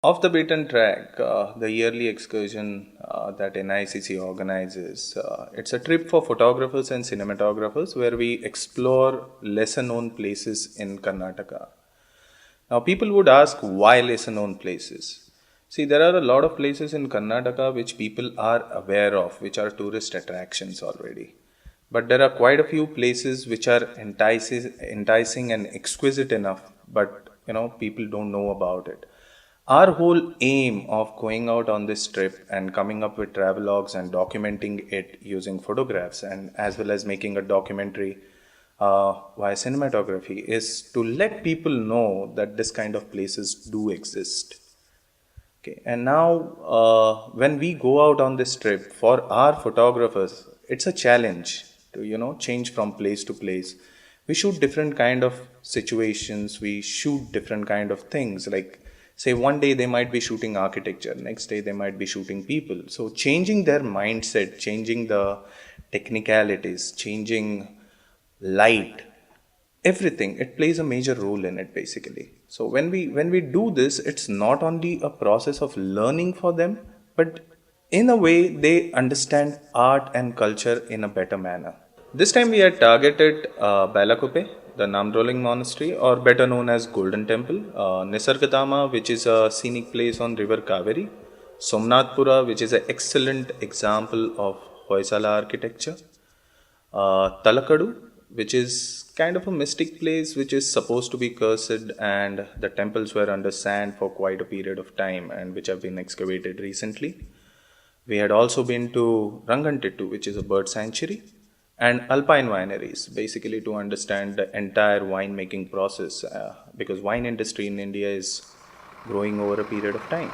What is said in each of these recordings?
Off the beaten track, the yearly excursion that NICC organizes, it's a trip for photographers and cinematographers where we explore lesser known places in Karnataka. Now, people would ask why lesser known places. See, there are a lot of places in Karnataka which people are aware of, which are tourist attractions already. But there are quite a few places which are enticing and exquisite enough, but people don't know about it. Our whole aim of going out on this trip and coming up with travelogues and documenting it using photographs and as well as making a documentary via cinematography is to let people know that this kind of places do exist. Okay, and now when we go out on this trip for our photographers, it's a challenge to change from place to place. We shoot different kind of situations. We shoot different kind of things. Like say one day they might be shooting architecture, next day they might be shooting people. So changing their mindset, changing the technicalities, changing light, everything, it plays a major role in it basically. So when we do this, it's not only a process of learning for them, but in a way they understand art and culture in a better manner. This time we had targeted Balakupe, the Namdroling monastery, or better known as Golden Temple, Nisargadama, which is a scenic place on river Kaveri, Somnathpura, which is an excellent example of Hoysala architecture, Talakadu, which is kind of a mystic place which is supposed to be cursed, and the temples were under sand for quite a period of time and which have been excavated recently. We had also been to Rangantittu, which is a bird sanctuary, and alpine wineries, basically to understand the entire winemaking process, because wine industry in India is growing over a period of time.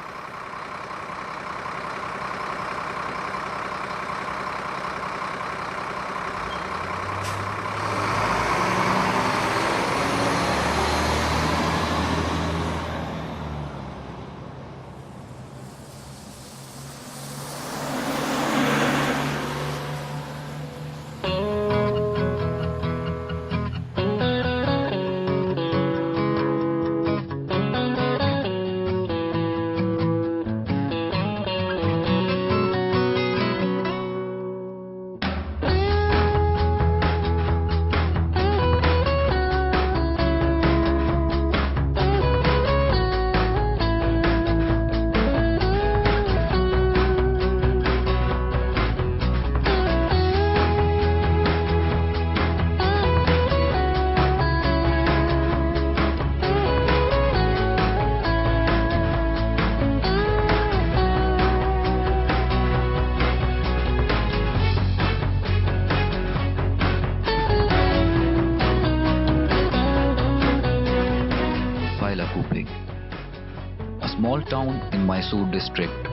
A small town in Mysore district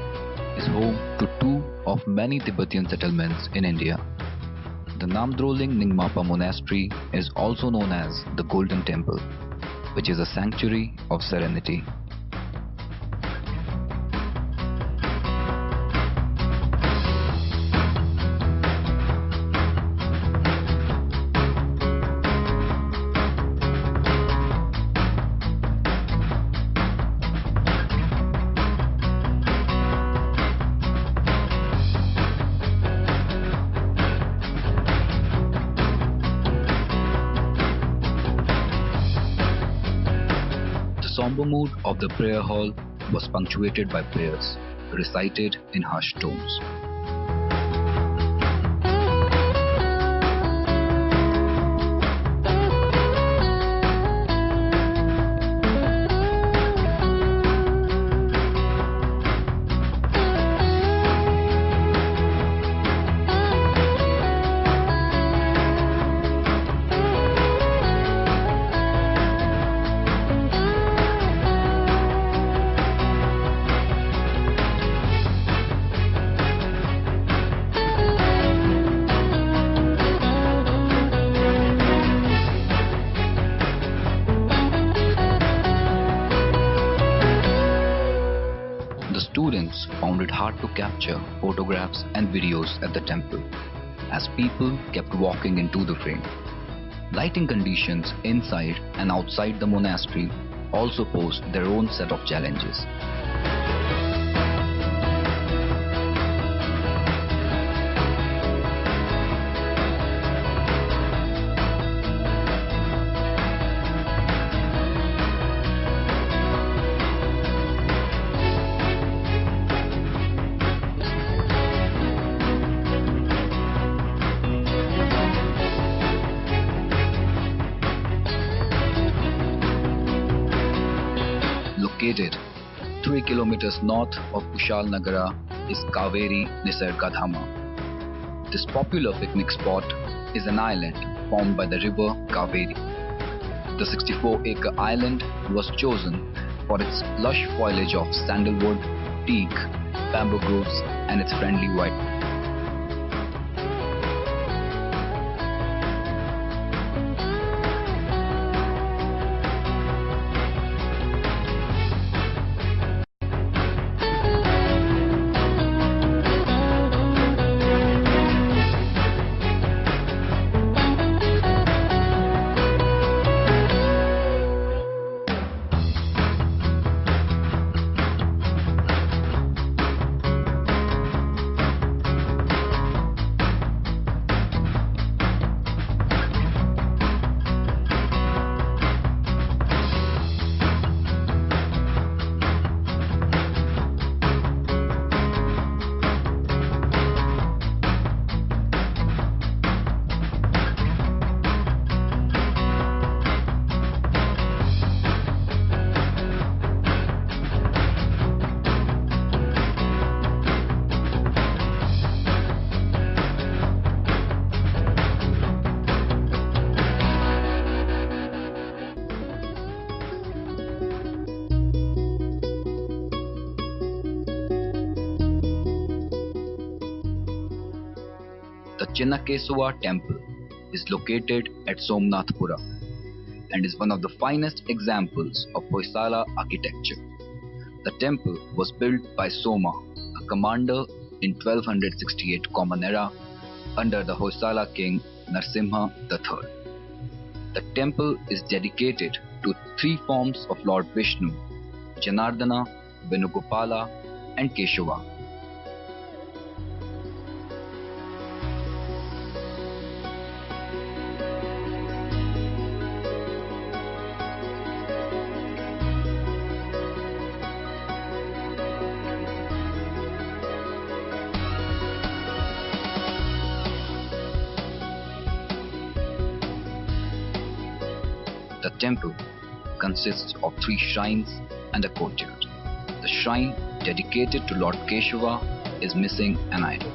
is home to two of many Tibetan settlements in India. The Namdroling Ningmapa Monastery is also known as the Golden Temple, which is a sanctuary of serenity. The somber mood of the prayer hall was punctuated by prayers recited in hushed tones. Students found it hard to capture photographs and videos at the temple, as people kept walking into the frame. Lighting conditions inside and outside the monastery also posed their own set of challenges. Located 3 kilometers north of Kushalnagara is Kaveri Nisargadhama. This popular picnic spot is an island formed by the river Kaveri. The 64-acre island was chosen for its lush foliage of sandalwood, teak, bamboo groves and its friendly white. The Chinnakeswar temple is located at Somnathpura and is one of the finest examples of Hoysala architecture. The temple was built by Soma, a commander in 1268 Common Era under the Hoysala king Narsimha III. The temple is dedicated to 3 forms of Lord Vishnu, Janardana, Venugopala and Keshava. The temple consists of 3 shrines and a courtyard. The shrine dedicated to Lord Keshava is missing an idol.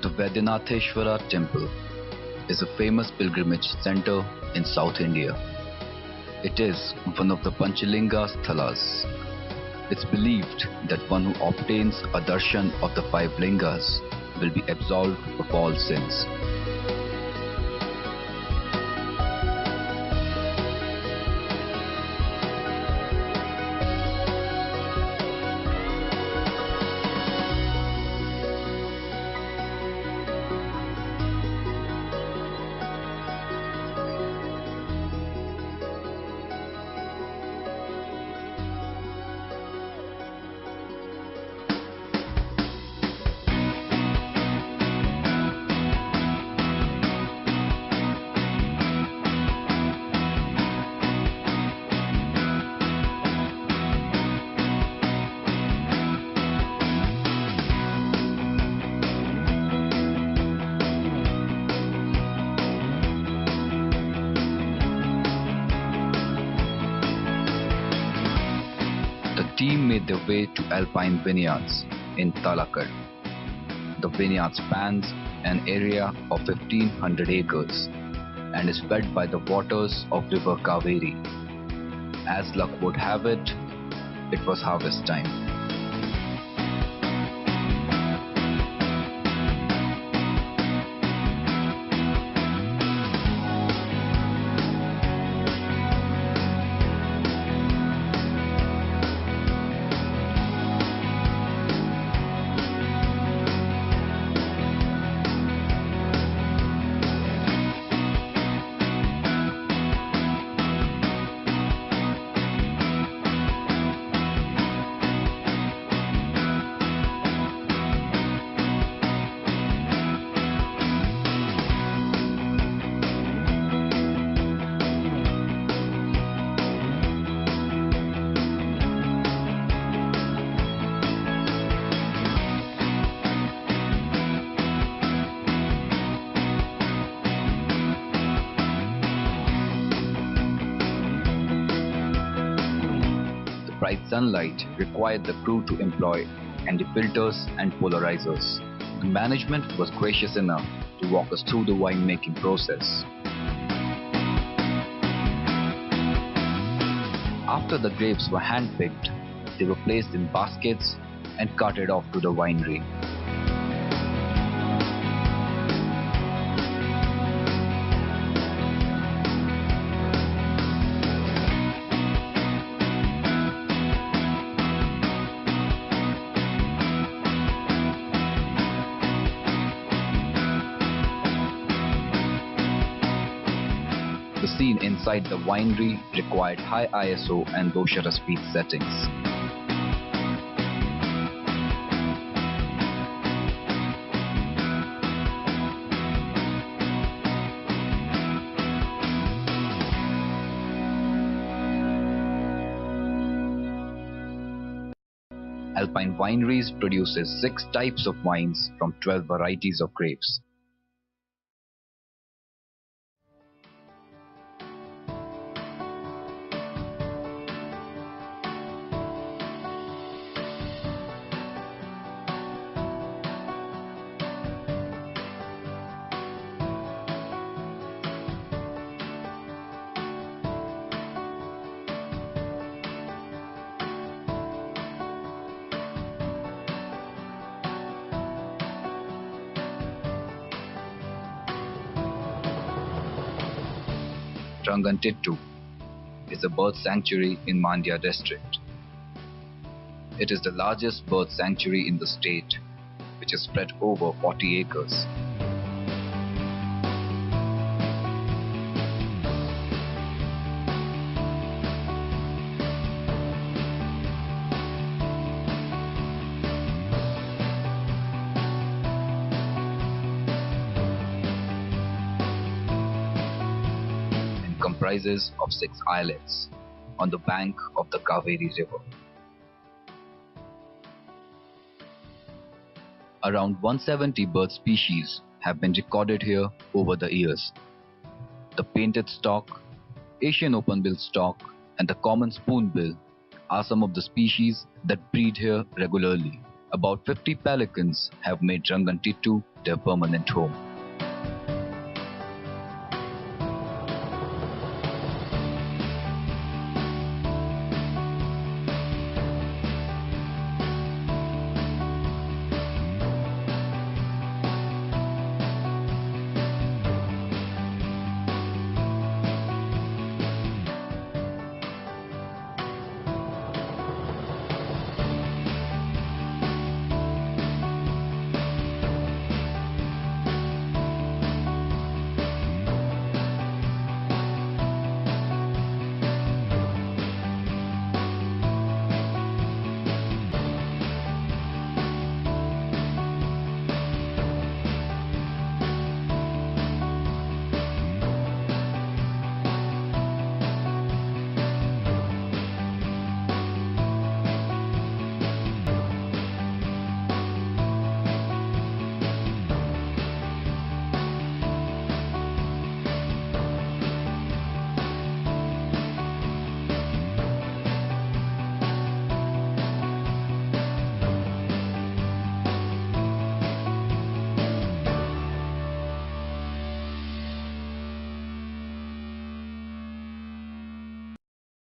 The Vaidyanatheshwara temple is a famous pilgrimage center in South India. It is one of the Panchalinga sthalas. It's believed that one who obtains a darshan of the 5 lingas will be absolved of all sins. The team made their way to alpine vineyards in Talakad. The vineyard spans an area of 1500 acres and is fed by the waters of river Kaveri. As luck would have it, it was harvest time. bright sunlight required the crew to employ anti-filters and polarizers. The management was gracious enough to walk us through the winemaking process. After the grapes were hand-picked, they were placed in baskets and carted off to the winery. The scene inside the winery required high ISO and low shutter speed settings. Alpine Wineries produces 6 types of wines from 12 varieties of grapes. Rangantittu is a bird sanctuary in Mandya district. It is the largest bird sanctuary in the state, which is spread over 40 acres. Comprises of 6 islets on the bank of the Kaveri River. Around 170 bird species have been recorded here over the years. The painted stork, Asian open-billed stork, and the common spoonbill are some of the species that breed here regularly. About 50 pelicans have made Rangantittu their permanent home.